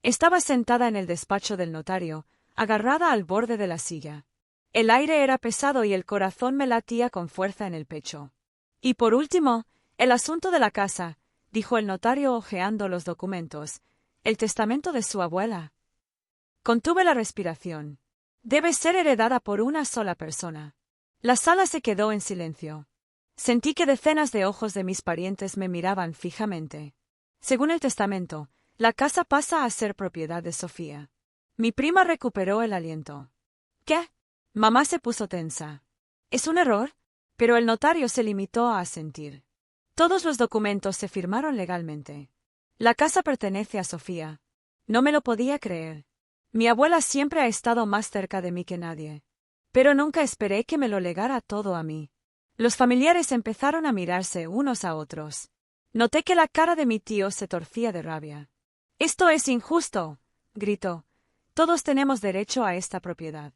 Estaba sentada en el despacho del notario, agarrada al borde de la silla. El aire era pesado y el corazón me latía con fuerza en el pecho. Y por último, el asunto de la casa, dijo el notario hojeando los documentos. El testamento de su abuela. Contuve la respiración. Debe ser heredada por una sola persona. La sala se quedó en silencio. Sentí que decenas de ojos de mis parientes me miraban fijamente. Según el testamento, la casa pasa a ser propiedad de Sofía. Mi prima recuperó el aliento. ¿Qué? Mamá se puso tensa. ¿Es un error? Pero el notario se limitó a asentir. Todos los documentos se firmaron legalmente. La casa pertenece a Sofía. No me lo podía creer. Mi abuela siempre ha estado más cerca de mí que nadie. Pero nunca esperé que me lo legara todo a mí. Los familiares empezaron a mirarse unos a otros. Noté que la cara de mi tío se torcía de rabia. «¡Esto es injusto!», gritó. «Todos tenemos derecho a esta propiedad».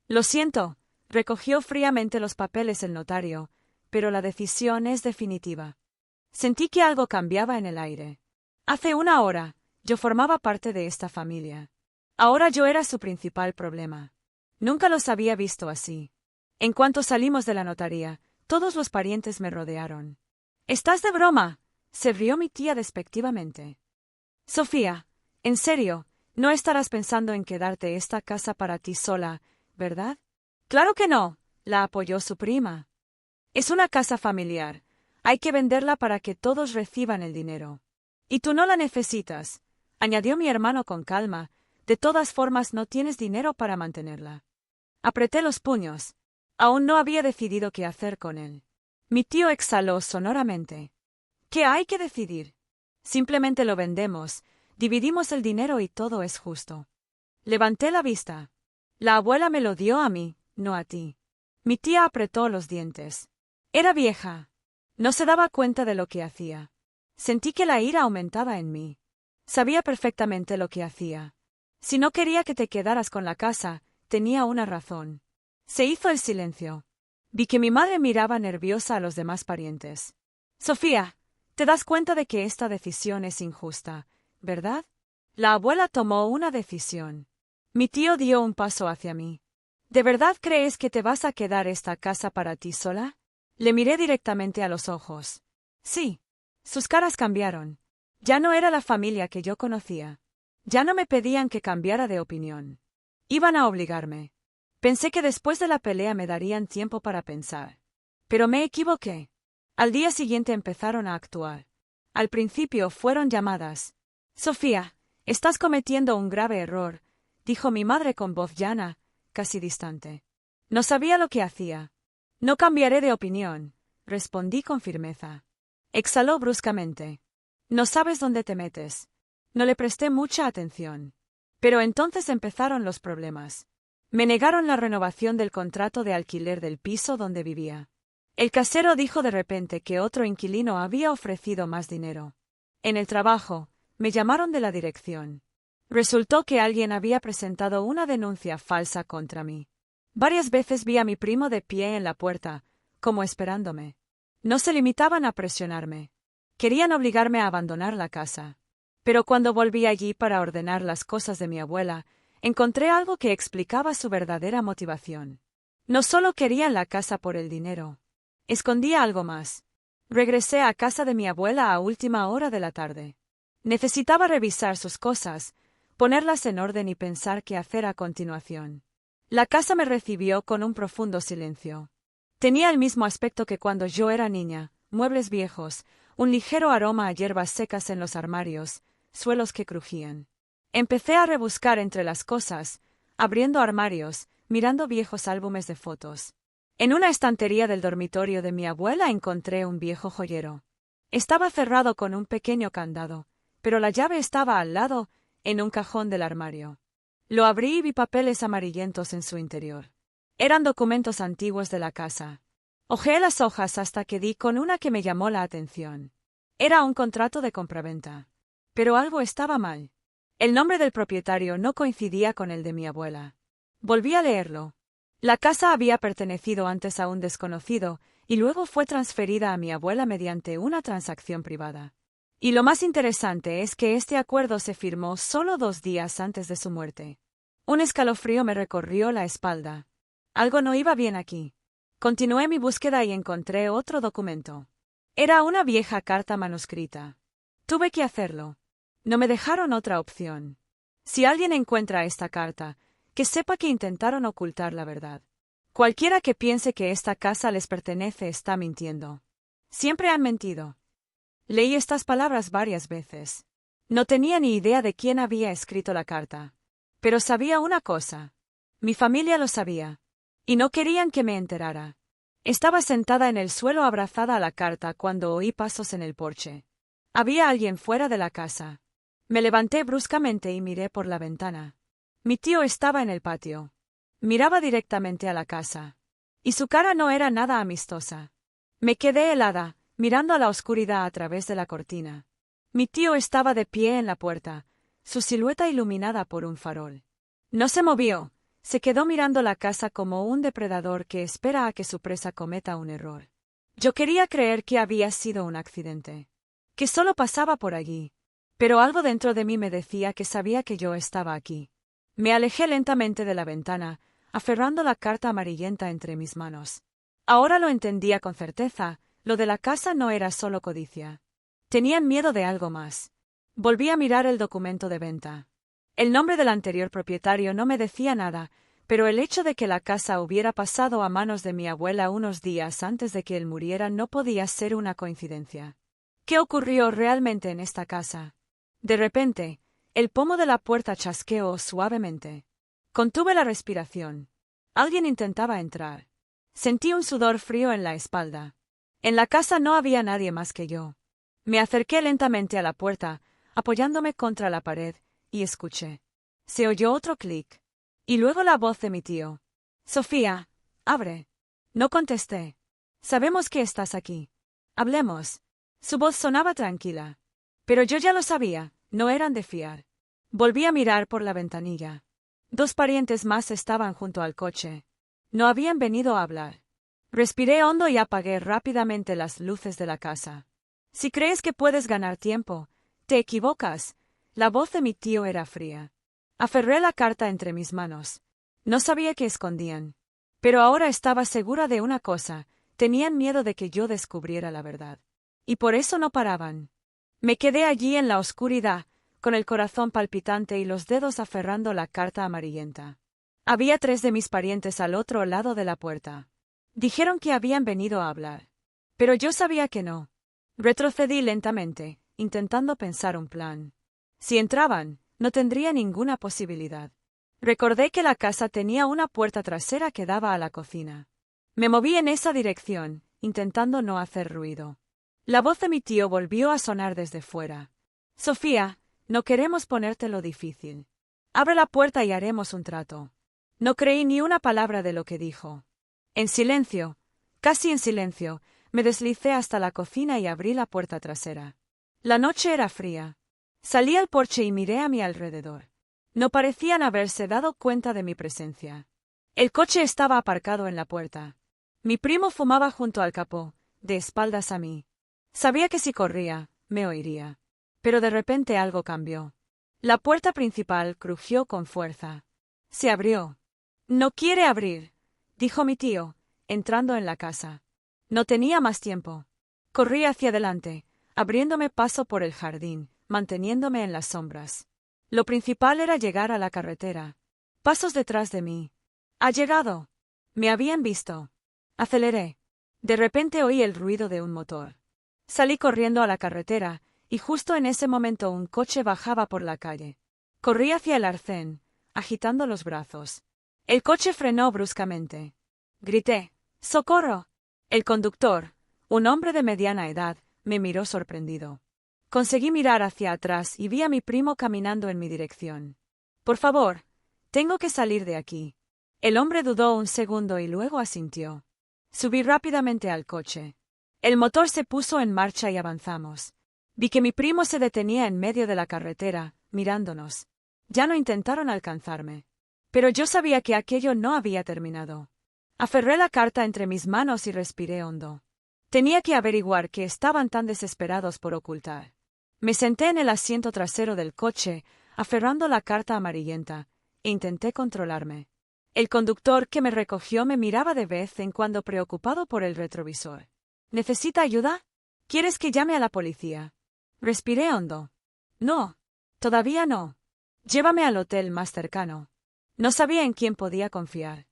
«Lo siento», recogió fríamente los papeles el notario, «pero la decisión es definitiva». Sentí que algo cambiaba en el aire. Hace una hora, yo formaba parte de esta familia. Ahora yo era su principal problema. Nunca los había visto así. En cuanto salimos de la notaría, todos los parientes me rodearon. «¿Estás de broma?», se rió mi tía despectivamente. «Sofía, en serio, no estarás pensando en quedarte esta casa para ti sola, ¿verdad?» «Claro que no», la apoyó su prima. «Es una casa familiar. Hay que venderla para que todos reciban el dinero. Y tú no la necesitas», añadió mi hermano con calma. «De todas formas no tienes dinero para mantenerla». Apreté los puños. Aún no había decidido qué hacer con él. Mi tío exhaló sonoramente. «¿Qué hay que decidir? Simplemente lo vendemos, dividimos el dinero y todo es justo». Levanté la vista. «La abuela me lo dio a mí, no a ti». Mi tía apretó los dientes. Era vieja. No se daba cuenta de lo que hacía. Sentí que la ira aumentaba en mí. Sabía perfectamente lo que hacía. Si no quería que te quedaras con la casa, tenía una razón. Se hizo el silencio. Vi que mi madre miraba nerviosa a los demás parientes. «Sofía, te das cuenta de que esta decisión es injusta, ¿verdad?» La abuela tomó una decisión. Mi tío dio un paso hacia mí. «¿De verdad crees que te vas a quedar esta casa para ti sola?» Le miré directamente a los ojos. Sí. Sus caras cambiaron. Ya no era la familia que yo conocía. Ya no me pedían que cambiara de opinión. Iban a obligarme. Pensé que después de la pelea me darían tiempo para pensar. Pero me equivoqué. Al día siguiente empezaron a actuar. Al principio fueron llamadas. «Sofía, estás cometiendo un grave error», dijo mi madre con voz llana, casi distante. No sabía lo que hacía. «No cambiaré de opinión», respondí con firmeza. Exhaló bruscamente. «No sabes dónde te metes». No le presté mucha atención. Pero entonces empezaron los problemas. Me negaron la renovación del contrato de alquiler del piso donde vivía. El casero dijo de repente que otro inquilino había ofrecido más dinero. En el trabajo, me llamaron de la dirección. Resultó que alguien había presentado una denuncia falsa contra mí. Varias veces vi a mi primo de pie en la puerta, como esperándome. No se limitaban a presionarme. Querían obligarme a abandonar la casa. Pero cuando volví allí para ordenar las cosas de mi abuela, encontré algo que explicaba su verdadera motivación. No solo querían la casa por el dinero. Escondía algo más. Regresé a casa de mi abuela a última hora de la tarde. Necesitaba revisar sus cosas, ponerlas en orden y pensar qué hacer a continuación. La casa me recibió con un profundo silencio. Tenía el mismo aspecto que cuando yo era niña, muebles viejos, un ligero aroma a hierbas secas en los armarios, suelos que crujían. Empecé a rebuscar entre las cosas, abriendo armarios, mirando viejos álbumes de fotos. En una estantería del dormitorio de mi abuela encontré un viejo joyero. Estaba cerrado con un pequeño candado, pero la llave estaba al lado, en un cajón del armario. Lo abrí y vi papeles amarillentos en su interior. Eran documentos antiguos de la casa. Hojeé las hojas hasta que di con una que me llamó la atención. Era un contrato de compraventa. Pero algo estaba mal. El nombre del propietario no coincidía con el de mi abuela. Volví a leerlo. La casa había pertenecido antes a un desconocido y luego fue transferida a mi abuela mediante una transacción privada. Y lo más interesante es que este acuerdo se firmó solo 2 días antes de su muerte. Un escalofrío me recorrió la espalda. Algo no iba bien aquí. Continué mi búsqueda y encontré otro documento. Era una vieja carta manuscrita. Tuve que hacerlo. No me dejaron otra opción. Si alguien encuentra esta carta, que sepa que intentaron ocultar la verdad. Cualquiera que piense que esta casa les pertenece está mintiendo. Siempre han mentido. Leí estas palabras varias veces. No tenía ni idea de quién había escrito la carta. Pero sabía una cosa. Mi familia lo sabía. Y no querían que me enterara. Estaba sentada en el suelo abrazada a la carta cuando oí pasos en el porche. Había alguien fuera de la casa. Me levanté bruscamente y miré por la ventana. Mi tío estaba en el patio. Miraba directamente a la casa. Y su cara no era nada amistosa. Me quedé helada, mirando a la oscuridad a través de la cortina. Mi tío estaba de pie en la puerta, su silueta iluminada por un farol. No se movió, se quedó mirando la casa como un depredador que espera a que su presa cometa un error. Yo quería creer que había sido un accidente, que solo pasaba por allí, pero algo dentro de mí me decía que sabía que yo estaba aquí. Me alejé lentamente de la ventana, aferrando la carta amarillenta entre mis manos. Ahora lo entendía con certeza, lo de la casa no era solo codicia. Tenían miedo de algo más. Volví a mirar el documento de venta. El nombre del anterior propietario no me decía nada, pero el hecho de que la casa hubiera pasado a manos de mi abuela unos días antes de que él muriera no podía ser una coincidencia. ¿Qué ocurrió realmente en esta casa? De repente, el pomo de la puerta chasqueó suavemente. Contuve la respiración. Alguien intentaba entrar. Sentí un sudor frío en la espalda. En la casa no había nadie más que yo. Me acerqué lentamente a la puerta, apoyándome contra la pared, y escuché. Se oyó otro clic. Y luego la voz de mi tío. Sofía, abre. No contesté. Sabemos que estás aquí. Hablemos. Su voz sonaba tranquila. Pero yo ya lo sabía, no eran de fiar. Volví a mirar por la ventanilla. 2 parientes más estaban junto al coche. No habían venido a hablar. Respiré hondo y apagué rápidamente las luces de la casa. Si crees que puedes ganar tiempo, te equivocas. La voz de mi tío era fría. Aferré la carta entre mis manos. No sabía qué escondían. Pero ahora estaba segura de una cosa, tenían miedo de que yo descubriera la verdad. Y por eso no paraban. Me quedé allí en la oscuridad, con el corazón palpitante y los dedos aferrando la carta amarillenta. Había 3 de mis parientes al otro lado de la puerta. Dijeron que habían venido a hablar. Pero yo sabía que no. Retrocedí lentamente, intentando pensar un plan. Si entraban, no tendría ninguna posibilidad. Recordé que la casa tenía una puerta trasera que daba a la cocina. Me moví en esa dirección, intentando no hacer ruido. La voz de mi tío volvió a sonar desde fuera. Sofía, no queremos ponértelo difícil. Abre la puerta y haremos un trato. No creí ni una palabra de lo que dijo. En silencio, casi en silencio, me deslicé hasta la cocina y abrí la puerta trasera. La noche era fría. Salí al porche y miré a mi alrededor. No parecían haberse dado cuenta de mi presencia. El coche estaba aparcado en la puerta. Mi primo fumaba junto al capó, de espaldas a mí. Sabía que si corría, me oiría. Pero de repente algo cambió. La puerta principal crujió con fuerza. Se abrió. No quiere abrir, dijo mi tío, entrando en la casa. No tenía más tiempo. Corrí hacia adelante, abriéndome paso por el jardín, manteniéndome en las sombras. Lo principal era llegar a la carretera. Pasos detrás de mí. Ha llegado. Me habían visto. Aceleré. De repente oí el ruido de un motor. Salí corriendo a la carretera, y justo en ese momento un coche bajaba por la calle. Corrí hacia el arcén, agitando los brazos. El coche frenó bruscamente. Grité. ¡Socorro! El conductor, un hombre de mediana edad, me miró sorprendido. Conseguí mirar hacia atrás y vi a mi primo caminando en mi dirección. Por favor, tengo que salir de aquí. El hombre dudó un segundo y luego asintió. Subí rápidamente al coche. El motor se puso en marcha y avanzamos. Vi que mi primo se detenía en medio de la carretera, mirándonos. Ya no intentaron alcanzarme. Pero yo sabía que aquello no había terminado. Aferré la carta entre mis manos y respiré hondo. Tenía que averiguar qué estaban tan desesperados por ocultar. Me senté en el asiento trasero del coche, aferrando la carta amarillenta, e intenté controlarme. El conductor que me recogió me miraba de vez en cuando preocupado por el retrovisor. ¿Necesita ayuda? ¿Quieres que llame a la policía? Respiré hondo. No. Todavía no. Llévame al hotel más cercano. No sabía en quién podía confiar.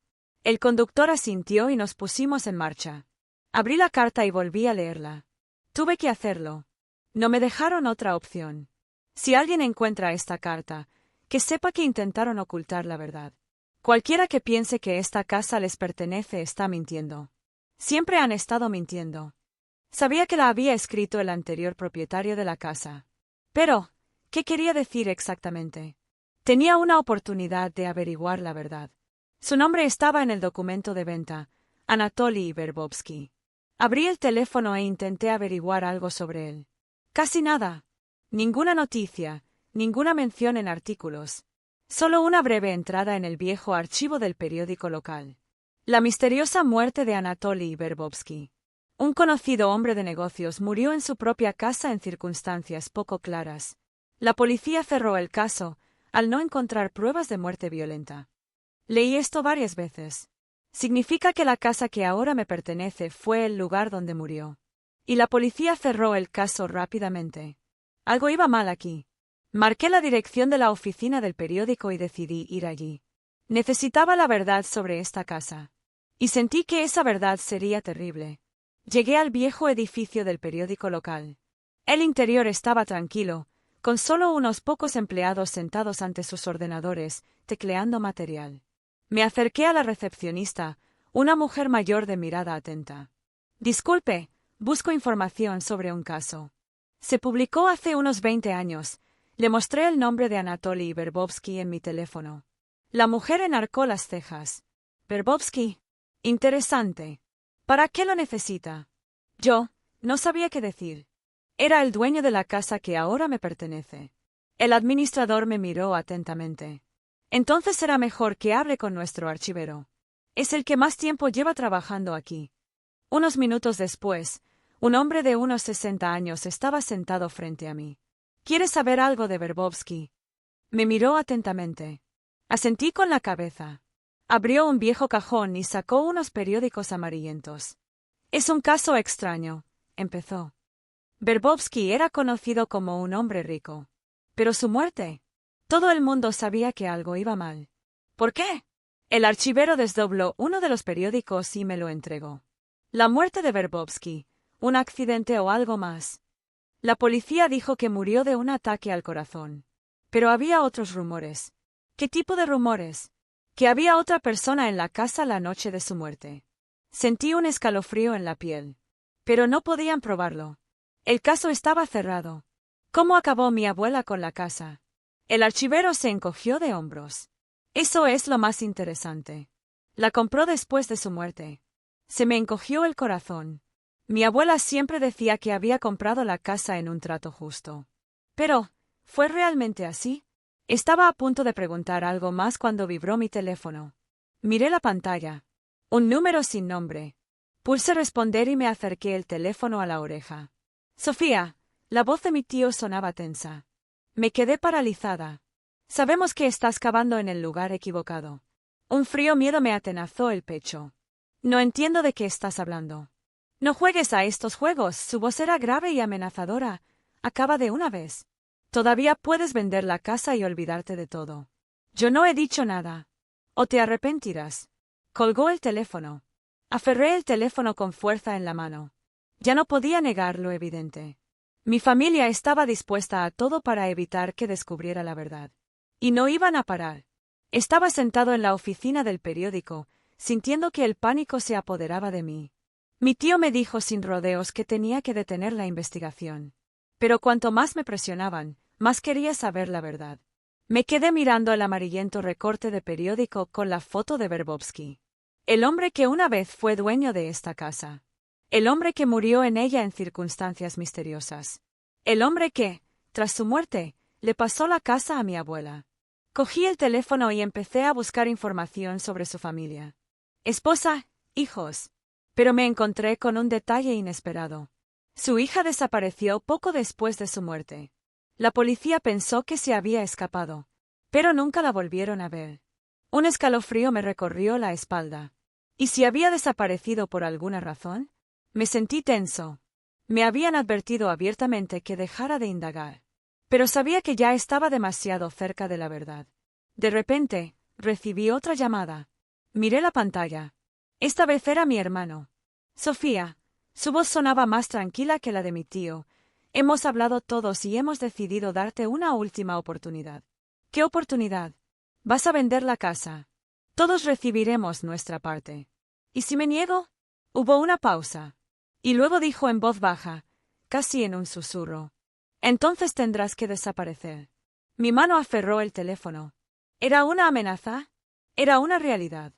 El conductor asintió y nos pusimos en marcha. Abrí la carta y volví a leerla. Tuve que hacerlo. No me dejaron otra opción. Si alguien encuentra esta carta, que sepa que intentaron ocultar la verdad. Cualquiera que piense que esta casa les pertenece está mintiendo. Siempre han estado mintiendo. Sabía que la había escrito el anterior propietario de la casa. Pero, ¿qué quería decir exactamente? Tenía una oportunidad de averiguar la verdad. Su nombre estaba en el documento de venta, Anatoly Verbovsky. Abrí el teléfono e intenté averiguar algo sobre él. Casi nada. Ninguna noticia, ninguna mención en artículos. Solo una breve entrada en el viejo archivo del periódico local. La misteriosa muerte de Anatoly Verbovsky. Un conocido hombre de negocios murió en su propia casa en circunstancias poco claras. La policía cerró el caso, al no encontrar pruebas de muerte violenta. Leí esto varias veces. Significa que la casa que ahora me pertenece fue el lugar donde murió. Y la policía cerró el caso rápidamente. Algo iba mal aquí. Marqué la dirección de la oficina del periódico y decidí ir allí. Necesitaba la verdad sobre esta casa. Y sentí que esa verdad sería terrible. Llegué al viejo edificio del periódico local. El interior estaba tranquilo, con solo unos pocos empleados sentados ante sus ordenadores, tecleando material. Me acerqué a la recepcionista, una mujer mayor de mirada atenta. Disculpe, busco información sobre un caso. Se publicó hace unos 20 años. Le mostré el nombre de Anatoly Verbovsky en mi teléfono. La mujer enarcó las cejas. Verbovsky. Interesante. ¿Para qué lo necesita? Yo, no sabía qué decir. Era el dueño de la casa que ahora me pertenece. El administrador me miró atentamente. Entonces será mejor que hable con nuestro archivero. Es el que más tiempo lleva trabajando aquí. Unos minutos después, un hombre de unos 60 años estaba sentado frente a mí. ¿Quieres saber algo de Verbovsky? Me miró atentamente. Asentí con la cabeza. Abrió un viejo cajón y sacó unos periódicos amarillentos. Es un caso extraño, empezó. Verbovsky era conocido como un hombre rico. Pero su muerte. Todo el mundo sabía que algo iba mal. ¿Por qué? El archivero desdobló uno de los periódicos y me lo entregó. La muerte de Verbovsky, un accidente o algo más. La policía dijo que murió de un ataque al corazón. Pero había otros rumores. ¿Qué tipo de rumores? Que había otra persona en la casa la noche de su muerte. Sentí un escalofrío en la piel. Pero no podían probarlo. El caso estaba cerrado. ¿Cómo acabó mi abuela con la casa? El archivero se encogió de hombros. Eso es lo más interesante. La compró después de su muerte. Se me encogió el corazón. Mi abuela siempre decía que había comprado la casa en un trato justo. Pero, ¿fue realmente así? Estaba a punto de preguntar algo más cuando vibró mi teléfono. Miré la pantalla. Un número sin nombre. Pulsé responder y me acerqué el teléfono a la oreja. Sofía, la voz de mi tío sonaba tensa. Me quedé paralizada. Sabemos que estás cavando en el lugar equivocado. Un frío miedo me atenazó el pecho. No entiendo de qué estás hablando. No juegues a estos juegos, su voz era grave y amenazadora. Acaba de una vez. Todavía puedes vender la casa y olvidarte de todo. Yo no he dicho nada. O te arrepentirás. Colgó el teléfono. Aferré el teléfono con fuerza en la mano. Ya no podía negar lo evidente. Mi familia estaba dispuesta a todo para evitar que descubriera la verdad. Y no iban a parar. Estaba sentado en la oficina del periódico, sintiendo que el pánico se apoderaba de mí. Mi tío me dijo sin rodeos que tenía que detener la investigación. Pero cuanto más me presionaban, más quería saber la verdad. Me quedé mirando el amarillento recorte de periódico con la foto de Verbovsky. El hombre que una vez fue dueño de esta casa. El hombre que murió en ella en circunstancias misteriosas. El hombre que, tras su muerte, le pasó la casa a mi abuela. Cogí el teléfono y empecé a buscar información sobre su familia. Esposa, hijos. Pero me encontré con un detalle inesperado. Su hija desapareció poco después de su muerte. La policía pensó que se había escapado, pero nunca la volvieron a ver. Un escalofrío me recorrió la espalda. ¿Y si había desaparecido por alguna razón? Me sentí tenso. Me habían advertido abiertamente que dejara de indagar. Pero sabía que ya estaba demasiado cerca de la verdad. De repente, recibí otra llamada. Miré la pantalla. Esta vez era mi hermano. Sofía. Su voz sonaba más tranquila que la de mi tío. Hemos hablado todos y hemos decidido darte una última oportunidad. ¿Qué oportunidad? Vas a vender la casa. Todos recibiremos nuestra parte. ¿Y si me niego? Hubo una pausa. Y luego dijo en voz baja, casi en un susurro. Entonces tendrás que desaparecer. Mi mano aferró el teléfono. ¿Era una amenaza? Era una realidad.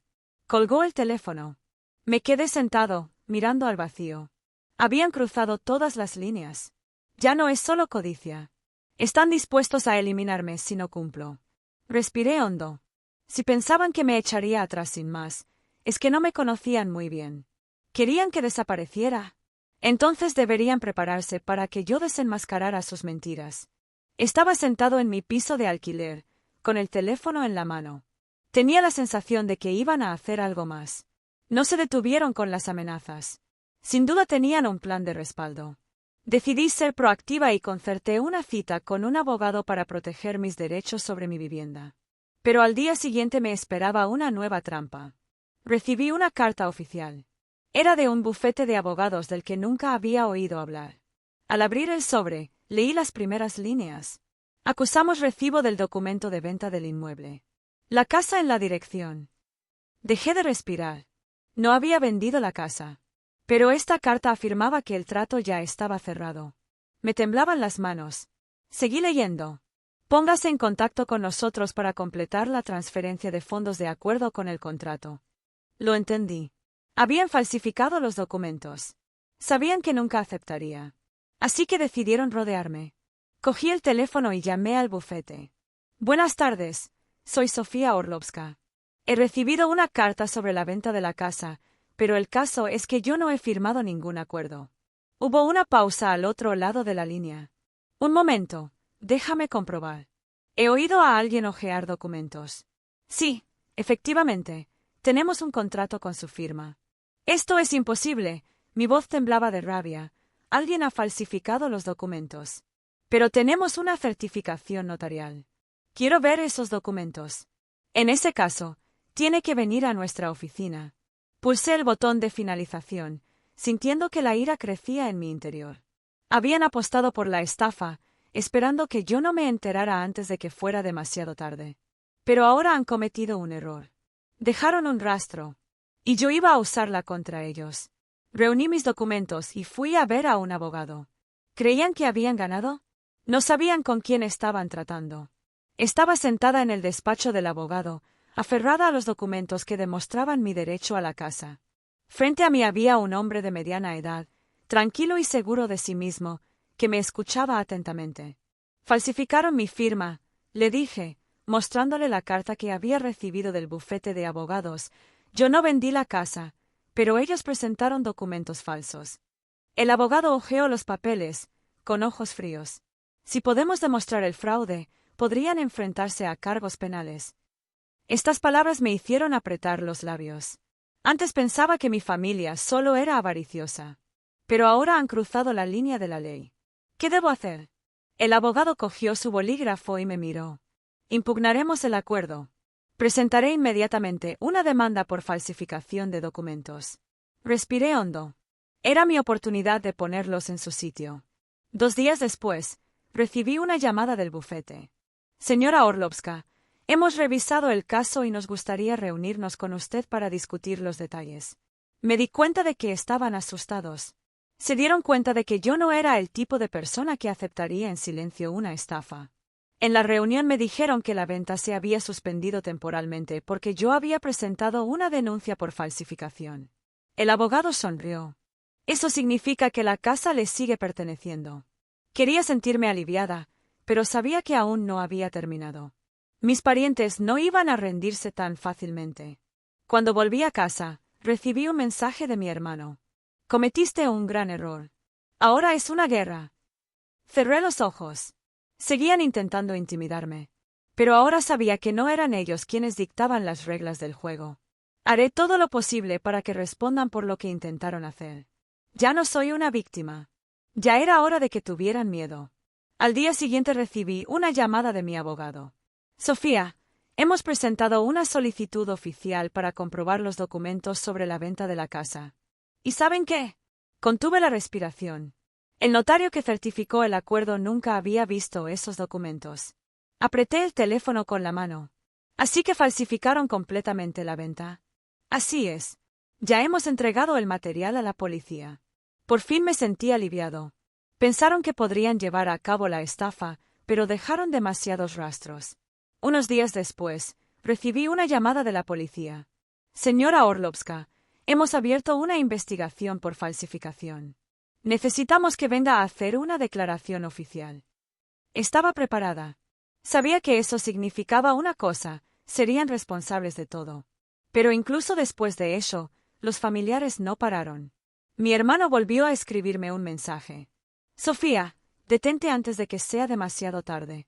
Colgó el teléfono. Me quedé sentado, mirando al vacío. Habían cruzado todas las líneas. Ya no es solo codicia. Están dispuestos a eliminarme si no cumplo. Respiré hondo. Si pensaban que me echaría atrás sin más, es que no me conocían muy bien. ¿Querían que desapareciera? Entonces deberían prepararse para que yo desenmascarara sus mentiras. Estaba sentado en mi piso de alquiler, con el teléfono en la mano. Tenía la sensación de que iban a hacer algo más. No se detuvieron con las amenazas. Sin duda tenían un plan de respaldo. Decidí ser proactiva y concerté una cita con un abogado para proteger mis derechos sobre mi vivienda. Pero al día siguiente me esperaba una nueva trampa. Recibí una carta oficial. Era de un bufete de abogados del que nunca había oído hablar. Al abrir el sobre, leí las primeras líneas. Acusamos recibo del documento de venta del inmueble. La casa en la dirección. Dejé de respirar. No había vendido la casa. Pero esta carta afirmaba que el trato ya estaba cerrado. Me temblaban las manos. Seguí leyendo. Póngase en contacto con nosotros para completar la transferencia de fondos de acuerdo con el contrato. Lo entendí. Habían falsificado los documentos. Sabían que nunca aceptaría. Así que decidieron rodearme. Cogí el teléfono y llamé al bufete. Buenas tardes, soy Sofía Orlovska. He recibido una carta sobre la venta de la casa, pero el caso es que yo no he firmado ningún acuerdo. Hubo una pausa al otro lado de la línea. Un momento, déjame comprobar. He oído a alguien hojear documentos. Sí, efectivamente, tenemos un contrato con su firma. Esto es imposible, mi voz temblaba de rabia. Alguien ha falsificado los documentos. Pero tenemos una certificación notarial. Quiero ver esos documentos. En ese caso, tiene que venir a nuestra oficina. Pulsé el botón de finalización, sintiendo que la ira crecía en mi interior. Habían apostado por la estafa, esperando que yo no me enterara antes de que fuera demasiado tarde. Pero ahora han cometido un error. Dejaron un rastro. Y yo iba a usarla contra ellos. Reuní mis documentos y fui a ver a un abogado. ¿Creían que habían ganado? No sabían con quién estaban tratando. Estaba sentada en el despacho del abogado, aferrada a los documentos que demostraban mi derecho a la casa. Frente a mí había un hombre de mediana edad, tranquilo y seguro de sí mismo, que me escuchaba atentamente. Falsificaron mi firma, le dije, mostrándole la carta que había recibido del bufete de abogados. Yo no vendí la casa, pero ellos presentaron documentos falsos. El abogado hojeó los papeles, con ojos fríos. Si podemos demostrar el fraude, podrían enfrentarse a cargos penales. Estas palabras me hicieron apretar los labios. Antes pensaba que mi familia solo era avariciosa. Pero ahora han cruzado la línea de la ley. ¿Qué debo hacer? El abogado cogió su bolígrafo y me miró. Impugnaremos el acuerdo. Presentaré inmediatamente una demanda por falsificación de documentos. Respiré hondo. Era mi oportunidad de ponerlos en su sitio. 2 días después, recibí una llamada del bufete. Señora Orlovska, hemos revisado el caso y nos gustaría reunirnos con usted para discutir los detalles. Me di cuenta de que estaban asustados. Se dieron cuenta de que yo no era el tipo de persona que aceptaría en silencio una estafa. En la reunión me dijeron que la venta se había suspendido temporalmente porque yo había presentado una denuncia por falsificación. El abogado sonrió. Eso significa que la casa le sigue perteneciendo. Quería sentirme aliviada, pero sabía que aún no había terminado. Mis parientes no iban a rendirse tan fácilmente. Cuando volví a casa, recibí un mensaje de mi hermano. Cometiste un gran error. Ahora es una guerra. Cerré los ojos. Seguían intentando intimidarme. Pero ahora sabía que no eran ellos quienes dictaban las reglas del juego. Haré todo lo posible para que respondan por lo que intentaron hacer. Ya no soy una víctima. Ya era hora de que tuvieran miedo. Al día siguiente recibí una llamada de mi abogado. Sofía, hemos presentado una solicitud oficial para comprobar los documentos sobre la venta de la casa. ¿Y saben qué? Contuve la respiración. El notario que certificó el acuerdo nunca había visto esos documentos. Apreté el teléfono con la mano. Así que falsificaron completamente la venta. Así es. Ya hemos entregado el material a la policía. Por fin me sentí aliviado. Pensaron que podrían llevar a cabo la estafa, pero dejaron demasiados rastros. Unos días después, recibí una llamada de la policía. Señora Orlovska, hemos abierto una investigación por falsificación. Necesitamos que venga a hacer una declaración oficial. Estaba preparada. Sabía que eso significaba una cosa, serían responsables de todo. Pero incluso después de eso, los familiares no pararon. Mi hermano volvió a escribirme un mensaje. Sofía, detente antes de que sea demasiado tarde.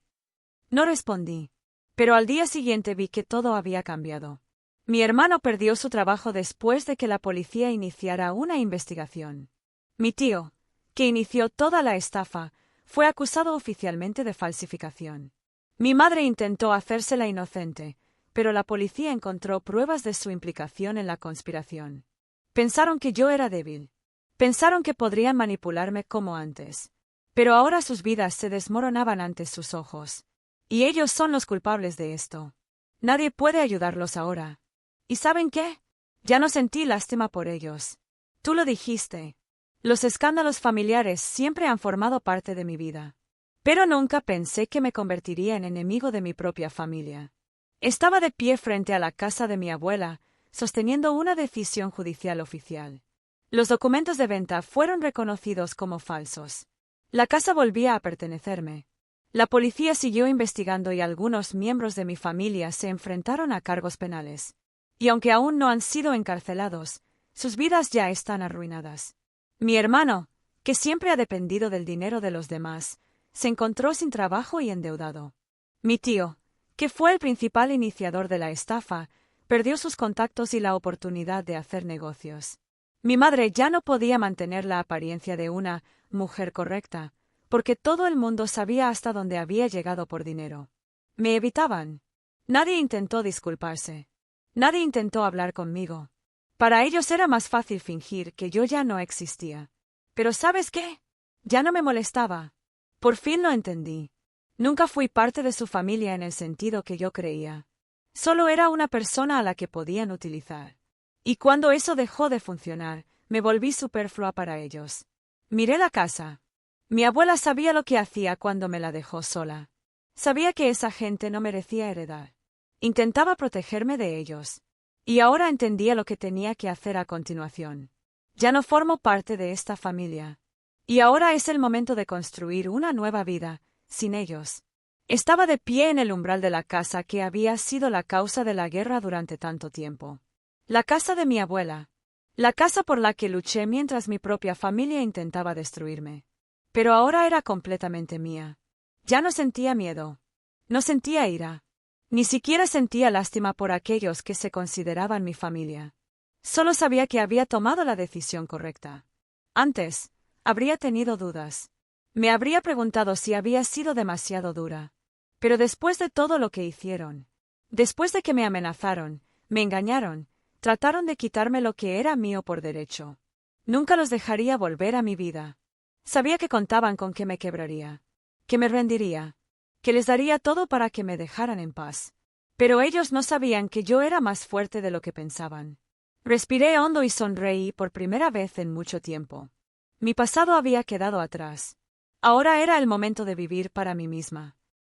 No respondí. Pero al día siguiente vi que todo había cambiado. Mi hermano perdió su trabajo después de que la policía iniciara una investigación. Mi tío, que inició toda la estafa, fue acusado oficialmente de falsificación. Mi madre intentó hacérsela inocente, pero la policía encontró pruebas de su implicación en la conspiración. Pensaron que yo era débil. Pensaron que podrían manipularme como antes. Pero ahora sus vidas se desmoronaban ante sus ojos. Y ellos son los culpables de esto. Nadie puede ayudarlos ahora. ¿Y saben qué? Ya no sentí lástima por ellos. Tú lo dijiste. Los escándalos familiares siempre han formado parte de mi vida. Pero nunca pensé que me convertiría en enemigo de mi propia familia. Estaba de pie frente a la casa de mi abuela, sosteniendo una decisión judicial oficial. Los documentos de venta fueron reconocidos como falsos. La casa volvía a pertenecerme. La policía siguió investigando y algunos miembros de mi familia se enfrentaron a cargos penales. Y aunque aún no han sido encarcelados, sus vidas ya están arruinadas. Mi hermano, que siempre ha dependido del dinero de los demás, se encontró sin trabajo y endeudado. Mi tío, que fue el principal iniciador de la estafa, perdió sus contactos y la oportunidad de hacer negocios. Mi madre ya no podía mantener la apariencia de una mujer correcta, porque todo el mundo sabía hasta dónde había llegado por dinero. Me evitaban. Nadie intentó disculparse. Nadie intentó hablar conmigo. Para ellos era más fácil fingir que yo ya no existía. Pero ¿sabes qué? Ya no me molestaba. Por fin lo entendí. Nunca fui parte de su familia en el sentido que yo creía. Solo era una persona a la que podían utilizar. Y cuando eso dejó de funcionar, me volví superflua para ellos. Miré la casa. Mi abuela sabía lo que hacía cuando me la dejó sola. Sabía que esa gente no merecía heredar. Intentaba protegerme de ellos. Y ahora entendía lo que tenía que hacer a continuación. Ya no formo parte de esta familia. Y ahora es el momento de construir una nueva vida, sin ellos. Estaba de pie en el umbral de la casa que había sido la causa de la guerra durante tanto tiempo. La casa de mi abuela. La casa por la que luché mientras mi propia familia intentaba destruirme. Pero ahora era completamente mía. Ya no sentía miedo. No sentía ira. Ni siquiera sentía lástima por aquellos que se consideraban mi familia. Solo sabía que había tomado la decisión correcta. Antes, habría tenido dudas. Me habría preguntado si había sido demasiado dura. Pero después de todo lo que hicieron, después de que me amenazaron, me engañaron, trataron de quitarme lo que era mío por derecho. Nunca los dejaría volver a mi vida. Sabía que contaban con que me quebraría, que me rendiría, que les daría todo para que me dejaran en paz. Pero ellos no sabían que yo era más fuerte de lo que pensaban. Respiré hondo y sonreí por primera vez en mucho tiempo. Mi pasado había quedado atrás. Ahora era el momento de vivir para mí misma.